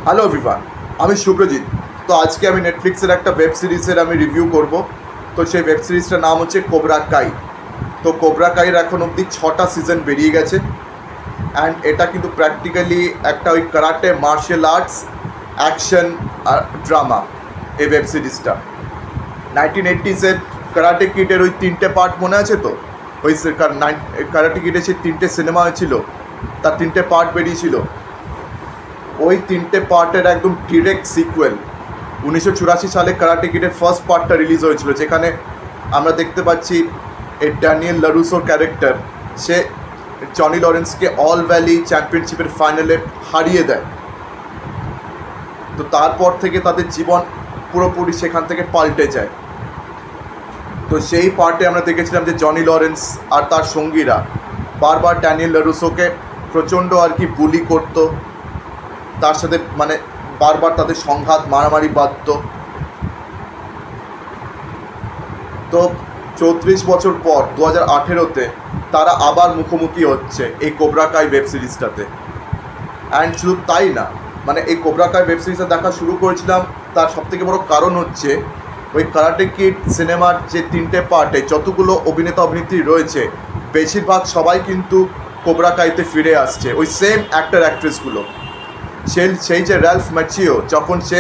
Hello everyone, আমি শুভ্রজিৎ। তো আজকে আমি নেটফ্লিক্সের একটা ওয়েব সিরিজের আমি রিভিউ করব। তো সেই ওয়েব সিরিজটার নাম হচ্ছে কোবরা কাই। তো কোবরা কাইয়ের এখন অবধি 6টা সিজন বেরিয়ে গেছে। অ্যান্ড এটা কিন্তু প্র্যাকটিক্যালি একটা ওই কারাটে মার্শাল আর্টস অ্যাকশন আর ড্রামা। এই ওয়েব সিরিজটা 1980s কারাটে কিডের ওই 3টে পার্ট মনে আছে তো? ওই কারাটে কিডের সেই 3টে সিনেমা হয়েছিল, তার 3টে পার্ট বেরিয়েছিল। ওই 3টে পার্টের একদম ডিরেক্ট সিকুয়েল 1984 সালে কারাটে কিডের ফার্স্ট পার্টটা রিলিজ হয়েছিল, যেখানে আমরা দেখতে পাচ্ছি এই ড্যানিয়েল লারুসোর ক্যারেক্টার, সে জনি লরেন্সকে অল ভ্যালি চ্যাম্পিয়নশিপের ফাইনালে হারিয়ে দেয়। তো তারপর থেকে তাদের জীবন পুরোপুরি সেখান থেকে পাল্টে যায়। তো সেই পার্টে আমরা দেখেছিলাম যে জনি লরেন্স আর তার সঙ্গীরা বারবার ড্যানিয়েল লারুসোকে প্রচণ্ড আর কি বুলি করতো, তার সাথে মানে বারবার তাদের সংঘাত মারামারি বাঁধত। তো 34 বছর পর 2018-তে তারা আবার মুখোমুখি হচ্ছে এই কোবরা কাই ওয়েব সিরিজটাতে। অ্যান্ড শুধু তাই না, মানে এই কোবরা কাই ওয়েব সিরিজটা দেখা শুরু করেছিলাম তার সবথেকে বড় কারণ হচ্ছে ওই কারাটে কিড সিনেমার যে 3টে পার্টে যতগুলো অভিনেতা অভিনেত্রী রয়েছে বেশিরভাগ সবাই কিন্তু কোবরা কাইতে ফিরে আসছে, ওই সেম অ্যাক্টর অ্যাক্ট্রেসগুলো। সেই যে র্যালফ ম্যাচিও যখন সে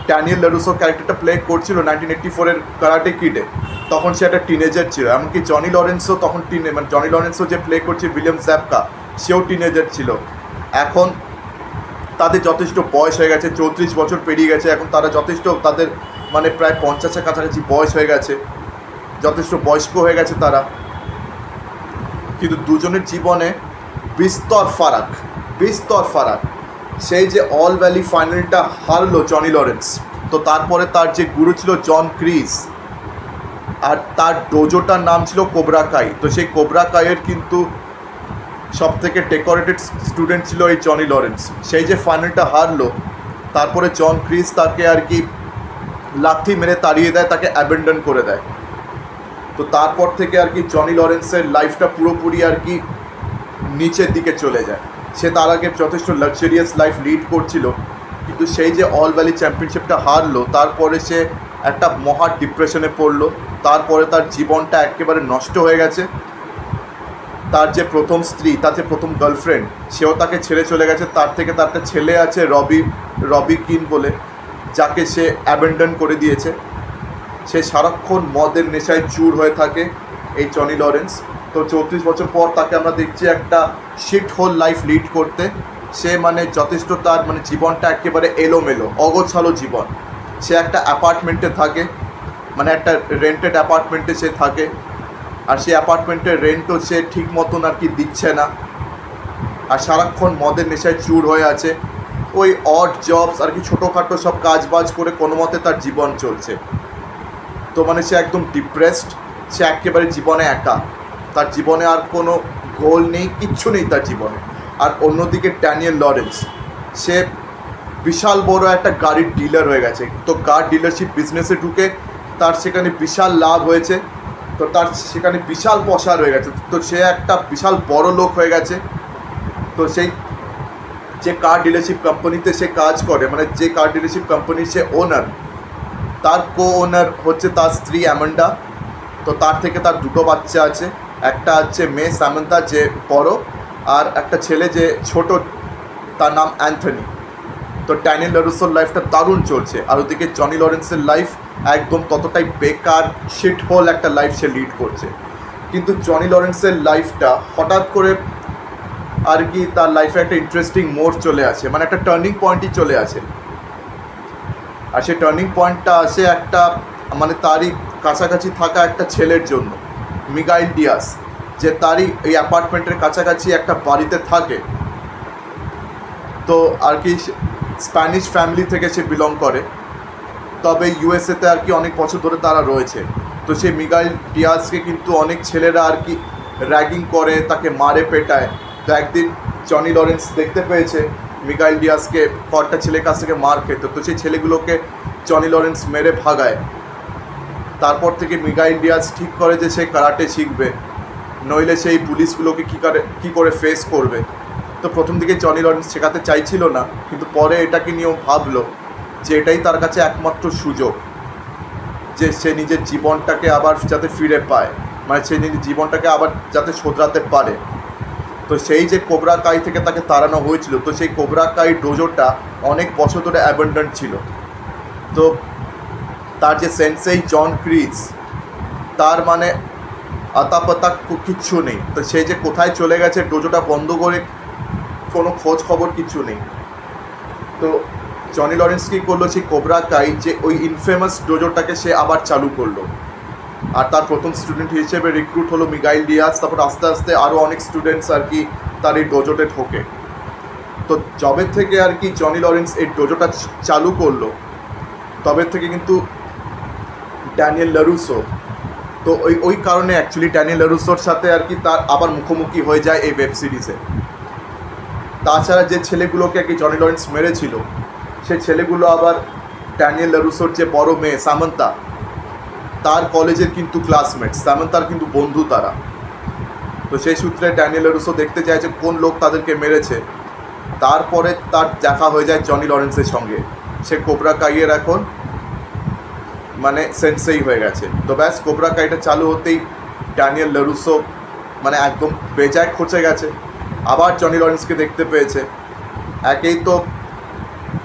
ড্যানিয়েল লারুসোর ক্যারেক্টারটা প্লে করছিল 1984-এর কারাটে কিডে, তখন সে একটা টিনেজার ছিল। এমনকি জনি লরেন্সও তখন মানে জনি লরেন্সও যে প্লে করছে উইলিয়াম জ্যাপকা, সেও টিনেজার ছিল। এখন তাদের যথেষ্ট বয়স হয়ে গেছে, 34 বছর পেরিয়ে গেছে, এখন তারা যথেষ্ট তাদের মানে প্রায় 50-এর কাছাকাছি বয়স হয়ে গেছে, যথেষ্ট বয়স্ক হয়ে গেছে তারা। কিন্তু দুজনের জীবনে বিস্তর ফারাক। সেই যে অল ভ্যালি ফাইনালটা হারলো জনি লরেন্স, তো তারপরে তার যে গুরু ছিল জন ক্রিস, আর তার ডোজোটার নাম ছিল কোবরা কাই। তো সেই কোবরা কাইয়ের কিন্তু সব থেকে ডেকোরেটেড স্টুডেন্ট ছিল এই জনি লরেন্স। সেই যে ফাইনালটা হারলো, তারপরে জন ক্রিস তাকে আর কি লাথি মেরে তাড়িয়ে দেয়, তাকে অ্যাবেন্ডন করে দেয়। তো তারপর থেকে আর কি জনি লরেন্সের লাইফটা পুরোপুরি আর কি নিচের দিকে চলে যায়। সে তার আগে যথেষ্ট লাক্সারিয়াস লাইফ লিড করছিল, কিন্তু সেই যে অল ভ্যালি চ্যাম্পিয়নশিপটা হারলো, তারপরে সে একটা মহা ডিপ্রেশনে পড়লো। তারপরে তার জীবনটা একেবারে নষ্ট হয়ে গেছে। তার যে প্রথম স্ত্রী, তার যে প্রথম গার্লফ্রেন্ড, সেও তাকে ছেড়ে চলে গেছে। তার থেকে তার একটা ছেলে আছে রবি কিন বলে, যাকে সে অ্যাবেন্ডন করে দিয়েছে। সে সারাক্ষণ মদের নেশায় চুর হয়ে থাকে এই জনি লরেন্স। তো 34 বছর পর তাকে আমরা দেখছি একটা শিফট হোল লাইফ লিড করতে। সে মানে যথেষ্ট তার মানে জীবনটা একেবারে এলোমেলো অগোছালো জীবন। সে একটা অ্যাপার্টমেন্টে থাকে, মানে একটা রেন্টেড অ্যাপার্টমেন্টে সে থাকে, আর সেই অ্যাপার্টমেন্টের রেন্টও সে ঠিক মতন আর কি দিচ্ছে না, আর সারাক্ষণ মদের নেশায় চুর হয়ে আছে। ওই অড জবস আর কি ছোটোখাটো সব কাজবাজ করে কোনো মতে তার জীবন চলছে। তো মানে সে একদম ডিপ্রেসড, সে একেবারে জীবনে একা, তার জীবনে আর কোনো গোল নেই, কিচ্ছু নেই তার জীবনে। আর অন্যদিকে ড্যানিয়েল লরেন্স, সে বিশাল বড় একটা গাড়ির ডিলার হয়ে গেছে। তো কার ডিলারশিপ বিজনেসে ঢুকে তার সেখানে বিশাল লাভ হয়েছে, তো তার সেখানে বিশাল পয়সা রয়ে গেছে। তো সে একটা বিশাল বড় লোক হয়ে গেছে। তো সেই যে কার ডিলারশিপ কোম্পানিতে সে কাজ করে, মানে যে কার ডিলারশিপ কোম্পানির সে ওনার, তার ওনার হচ্ছে তার স্ত্রী অ্যামান্ডা। তো তার থেকে তার 2টো বাচ্চা আছে, একটা হচ্ছে মেয়ে সামান্থা যে বড়, আর একটা ছেলে যে ছোট, তার নাম অ্যান্থনি। তো ড্যানিয়েল লারুসোর লাইফটা দারুণ চলছে, আর ওদিকে জনি লরেন্সের লাইফ একদম ততটাই বেকার শিট হোল একটা লাইফ সে লিড করছে। কিন্তু জনি লরেন্সের লাইফটা হঠাৎ করে আর কি তার লাইফে একটা ইন্টারেস্টিং মোড় চলে আসে, মানে একটা টার্নিং পয়েন্টই চলে আসে। আর সেই টার্নিং পয়েন্টটা আসে একটা মানে তারই কাছাকাছি থাকা একটা ছেলের জন্য, মিগাইল ডিয়াস, যে তারই এই অ্যাপার্টমেন্টের কাছাকাছি একটা বাড়িতে থাকে। তো আর কি স্প্যানিশ ফ্যামিলি থেকে সে বিলং করে, তবে ইউএসএতে আর কি অনেক বছর ধরে তারা রয়েছে। তো সেই মিগাইল ডিয়াসকে কিন্তু অনেক ছেলেরা আর কি র্যাগিং করে, তাকে মারে পেটায়। তো একদিন জনি লরেন্স দেখতে পেয়েছে মিগাইল ডিয়াসকে কয়েকটা ছেলের কাছ থেকে মার খেতে, তো সেই ছেলেগুলোকে জনি লরেন্স মেরে ভাগায়। তারপর থেকে মিগাইল ডিয়াস ঠিক করে যে সে কারাটে শিখবে, নইলে সেই পুলিশগুলোকে কী করে ফেস করবে। তো প্রথম দিকে জনি লরেন্স শেখাতে চাইছিল না, কিন্তু পরে এটাকে নিয়েও ভাবলো যে এটাই তার কাছে একমাত্র সুযোগ যে সে নিজের জীবনটাকে আবার যাতে ফিরে পায়, মানে সে নিজের জীবনটাকে আবার যাতে শোধরাতে পারে। তো সেই যে কোবরা কাই থেকে তাকে তাড়ানো হয়েছিল, তো সেই কোবরা কাই ডোজোটা অনেক বছর ধরে অ্যাবেন্ডন ছিল। তো তার যে সেন্সেই জন ক্রিজ, তার মানে আতাপাতা কিচ্ছু নেই। তো সে যে কোথায় চলে গেছে, ডোজোটা বন্ধ করে কোনো খোঁজ খবর কিছু নেই। তো জনি লরেন্স কী করলো, সেই কোবরা কাই যে ওই ইনফেমাস ডোজোটাকে সে আবার চালু করলো। আর তার প্রথম স্টুডেন্ট হিসেবে রিক্রুট হলো মিগাইল ডিয়াজ। তারপর আস্তে আস্তে আরও অনেক স্টুডেন্টস আর কি তার এই ডোজোতে ঢোকে। তো যবে থেকে আর কি জনি লরেন্স এই ডোজোটা চালু করলো, তবে থেকে কিন্তু ড্যানিয়েল লারুসো, তো ওই কারণে অ্যাকচুয়ালি ড্যানিয়েল লারুসোর সাথে আর কি তার আবার মুখোমুখি হয়ে যায় এই ওয়েব সিরিজে। তাছাড়া যে ছেলেগুলোকে আর কি জনি লরেন্স মেরেছিল, সে ছেলেগুলো আবার ড্যানিয়েল লারুসোর যে বড় মেয়ে সামান্তা, তার কলেজের কিন্তু ক্লাসমেট, সামান্তার কিন্তু বন্ধু তারা। তো সেই সূত্রে ড্যানিয়েল লারুসো দেখতে চায় যে কোন লোক তাদেরকে মেরেছে। তারপরে তার দেখা হয়ে যায় জনি লরেন্সের সঙ্গে। সে কোবরা কাইয়ের এখন মানে সেন্সেই হয়ে গেছে। তো ব্যাস, কোবরা কাইটা চালু হতেই ড্যানিয়েল লারুসো মানে একদম বেজায় খচে গেছে। আবার জনি লরেন্সকে দেখতে পেয়েছে। একেই তো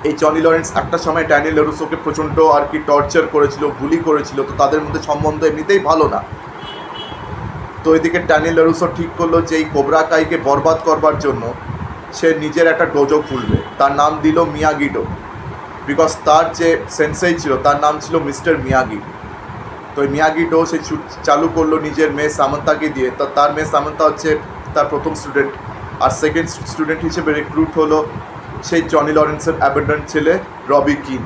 এই জনি লরেন্স একটা সময় ড্যানিয়েল লারুসোকে প্রচণ্ড আর কি টর্চার করেছিল, বুলি করেছিল। তো তাদের মধ্যে সম্বন্ধ এমনিতেই ভালো না। তো এদিকে ড্যানিয়েল লারুসো ঠিক করলো যে এই কোবরা কাইকে বরবাদ করবার জন্য সে নিজের একটা ডোজো খুলবে। তার নাম দিল মিয়াগি-ডো, বিকজ তার যে সেন্সেই ছিল তার নাম ছিল মিস্টার মিয়াগি। তো এই মিয়াগি-ডো সে চালু করলো নিজের মেয়ে সামান্তাকে দিয়ে। তো তার মেয়ে সামান্তা হচ্ছে তার প্রথম স্টুডেন্ট। আর সেকেন্ড স্টুডেন্ট হিসেবে রিক্রুট হলো সেই জনি লরেন্সের অ্যাবেন্ডন ছেলে রবি কিন।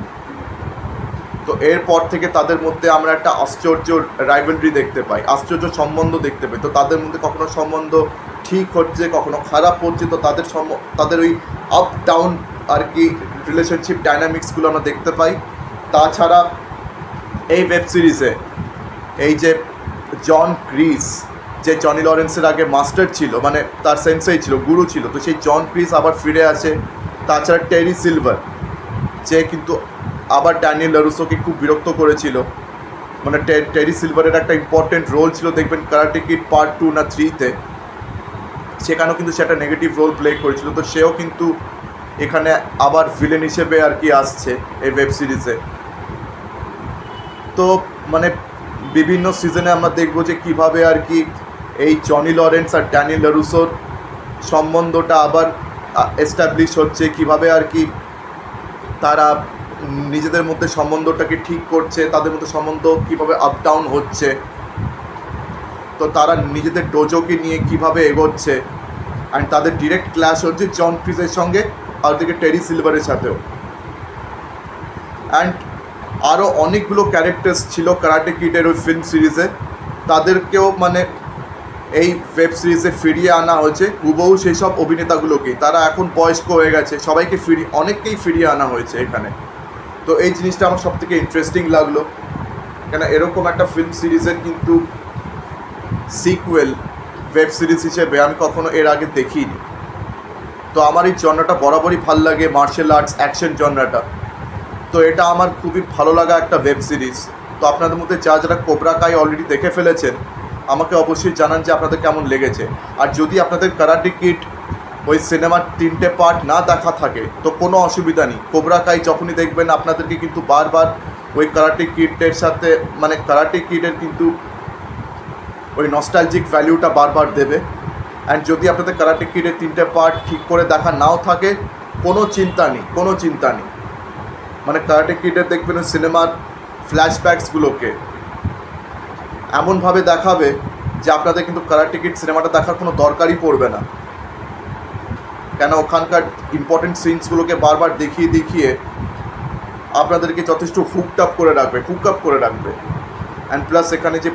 তো এরপর থেকে তাদের মধ্যে আমরা একটা আশ্চর্য রাইভেলরি দেখতে পাই, আশ্চর্য সম্বন্ধ দেখতে পাই। তো তাদের মধ্যে কখনো সম্বন্ধ ঠিক হচ্ছে, কখনো খারাপ হচ্ছে। তো তাদের ওই আপ ডাউন আর কি রিলেশনশিপ ডাইনামিক্সগুলো আমরা দেখতে পাই। তাছাড়া এই ওয়েব সিরিজে এই যে জন ক্রিজ, যে জনি লরেন্সের আগে মাস্টার ছিল, মানে তার সেন্সেই ছিল, গুরু ছিল, তো সেই জন ক্রিজ আবার ফিরে আসে। তাছাড়া টেরি সিলভার, যে কিন্তু আবার ড্যানিয়েল লারুসোকে খুব বিরক্ত করেছিল। মানে টেরি সিলভারের একটা ইম্পর্টেন্ট রোল ছিল, দেখবেন কারাটে কিড পার্ট 2 না 3-তে, সেখানেও কিন্তু সে একটা নেগেটিভ রোল প্লে করেছিল। তো সেও কিন্তু এখানে আবার ভিলেন হিসেবে আর কি আসছে এই ওয়েব সিরিজে। তো মানে বিভিন্ন সিজনে আমরা দেখব যে কীভাবে আর কি এই জনি লরেন্স আর ড্যানিয়েল লারুসোর সম্বন্ধটা আবার এস্টাবলিশ হচ্ছে, কীভাবে আর কি তারা নিজেদের মধ্যে সম্বন্ধটাকে ঠিক করছে, তাদের মধ্যে সম্বন্ধ কীভাবে আপ ডাউন হচ্ছে। তো তারা নিজেদের ডোজোকে নিয়ে কীভাবে এগোচ্ছে। অ্যান্ড তাদের ডিরেক্ট ক্লাশ হচ্ছে জন ক্রিজের সঙ্গে, আর ওদিকে টেরি সিলভারের সাথেও। অ্যান্ড আরও অনেকগুলো ক্যারেক্টার্স ছিল কারাটে কিডের ওই ফিল্ম সিরিজে, তাদেরকেও মানে এই ওয়েব সিরিজে ফিরিয়ে আনা হয়েছে হুবহু সেই সব অভিনেতাগুলোকেই। তারা এখন বয়স্ক হয়ে গেছে, সবাইকে অনেককেই ফিরিয়ে আনা হয়েছে এখানে। তো এই জিনিসটা আমার সবথেকে ইন্টারেস্টিং লাগলো, কেন এরকম একটা ফিল্ম সিরিজের কিন্তু সিকুয়েল ওয়েব সিরিজ হিসেবে আমি কখনো এর আগে দেখিনি। তো আমার এই জনরাটা বরাবরই ভাল লাগে, মার্শাল আর্টস অ্যাকশন জনরাটা। তো এটা আমার খুবই ভালো লাগা একটা ওয়েব সিরিজ। তো আপনাদের মধ্যে যারা কোবরা কাই অলরেডি দেখে ফেলেছেন, আমাকে অবশ্যই জানান যে আপনাদের কেমন লেগেছে। আর যদি আপনাদের কারাটে কিড ওই সিনেমার 3টে পার্ট না দেখা থাকে তো কোনো অসুবিধা নেই, কোবরা কাই যখনই দেখবেন আপনাদেরকে কিন্তু বারবার ওই কারাটে কিডের সাথে মানে কারাটে কিডের কিন্তু ওই নস্টালজিক ভ্যালিউটা বারবার দেবে। অ্যান্ড যদি আপনাদের কারাটে কিডের 3টে পার্ট ঠিক করে দেখা নাও থাকে, কোনো চিন্তা নেই। মানে কারাটে কিডের দেখবেন ওই সিনেমার ফ্ল্যাশব্যাকসগুলোকে এমনভাবে দেখাবে যে আপনাদের কিন্তু কারাটে কিড সিনেমাটা দেখার কোনো দরকারই পড়বে না, কেন ওখানকার ইম্পর্টেন্ট সিনসগুলোকে বারবার দেখিয়ে আপনাদেরকে যথেষ্ট হুক আপ করে রাখবে। অ্যান্ড প্লাস এখানে যে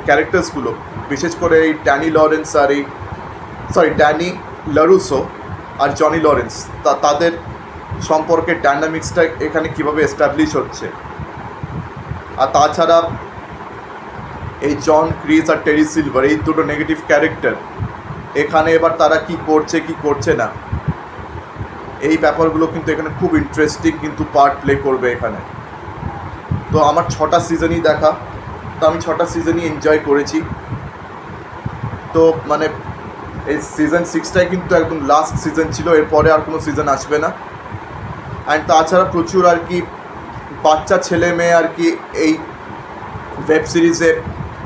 ক্যারেক্টার্সগুলো, বিশেষ করে এই ড্যানি লারুসো আর জনি লরেন্স, তাদের সম্পর্কে ডায়নামিক্সটা এখানে কীভাবে এস্টাবলিশ হচ্ছে। আর তাছাড়া এই জন ক্রিজ আর টেরি সিলভার, এই দুটো নেগেটিভ ক্যারেক্টার, এখানে এবার তারা কি করছে না, এই ব্যাপারগুলো কিন্তু এখানে খুব ইন্টারেস্টিং কিন্তু পার্ট প্লে করবে এখানে। তো আমার 6টা সিজনই দেখা, তো আমি 6টা সিজনই এনজয় করেছি। তো মানে এই সিজন 6টাই কিন্তু একদম লাস্ট সিজন ছিল, এরপরে আর কোনো সিজন আসবে না। অ্যান্ড তাছাড়া প্রচুর আর কি বাচ্চা ছেলে মেয়ে আর কি এই ওয়েব সিরিজে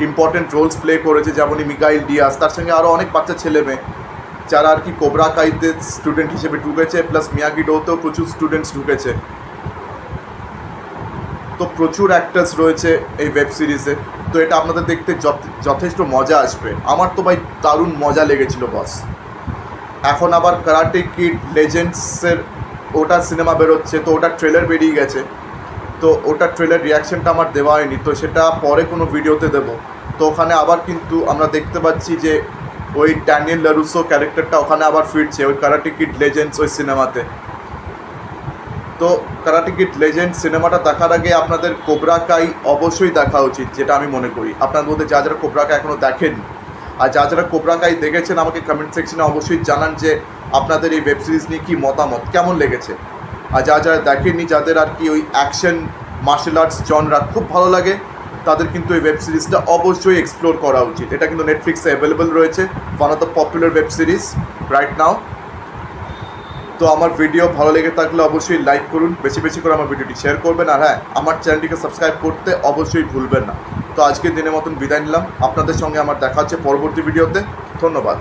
ইম্পর্টেন্ট রোলস প্লে করেছে, যেমনই মিগাইল ডিয়াজ, তার সঙ্গে আরও অনেক বাচ্চা ছেলে মেয়ে যারা আর কি কোবরা কাইতে স্টুডেন্ট হিসেবে ঢুকেছে, প্লাস মিয়াগি ডোতেও প্রচুর স্টুডেন্টস ঢুকেছে। তো প্রচুর অ্যাক্টার্স রয়েছে এই ওয়েব সিরিজে। তো এটা আপনাদের দেখতে যথেষ্ট মজা আসবে। আমার তো ভাই দারুণ মজা লেগেছিল বস। এখন আবার কারাটে কিড লেজেন্ডসের ওটা সিনেমা বেরোচ্ছে, তো ওটার ট্রেলার বেরিয়ে গেছে। তো ওটার ট্রেলার রিয়াকশানটা আমার দেওয়া হয়নি, তো সেটা পরে কোনো ভিডিওতে দেবো। তো ওখানে আবার কিন্তু আমরা দেখতে পাচ্ছি যে ওই ড্যানিয়েল লারুসো ক্যারেক্টারটা ওখানে আবার ফিরছে ওই কারাটে কিড লেজেন্ডস ওই সিনেমাতে। তো কারাটে কিড লেজেন্ড সিনেমাটা দেখার আগে আপনাদের কোবরা কাই অবশ্যই দেখা উচিত, যেটা আমি মনে করি। আপনার মধ্যে যারা কোবরা কাই এখনও দেখেন, আর যারা কোবরা কাই দেখেছেন আমাকে কমেন্ট সেকশনে অবশ্যই জানান যে আপনাদের এই ওয়েব সিরিজ নিয়ে কী মতামত, কেমন লেগেছে। আর যারা দেখেননি, যাদের আর কি ওই অ্যাকশন মার্শাল আর্টস জনরা খুব ভালো লাগে, তাদের কিন্তু এই ওয়েব সিরিজটা অবশ্যই এক্সপ্লোর করা উচিত। এটা কিন্তু নেটফ্লিক্সে অ্যাভেলেবল রয়েছে, one of the popular web series right now. তো আমার ভিডিও ভালো লেগে থাকলে অবশ্যই লাইক করুন, বেশি বেশি করে আমার ভিডিওটি শেয়ার করবেন, আর হ্যাঁ, আমার চ্যানেলটিকে সাবস্ক্রাইব করতে অবশ্যই ভুলবেন না। তো আজকের দিনের মতন বিদায় নিলাম, আপনাদের সঙ্গে আমার দেখা হচ্ছে পরবর্তী ভিডিওতে। ধন্যবাদ।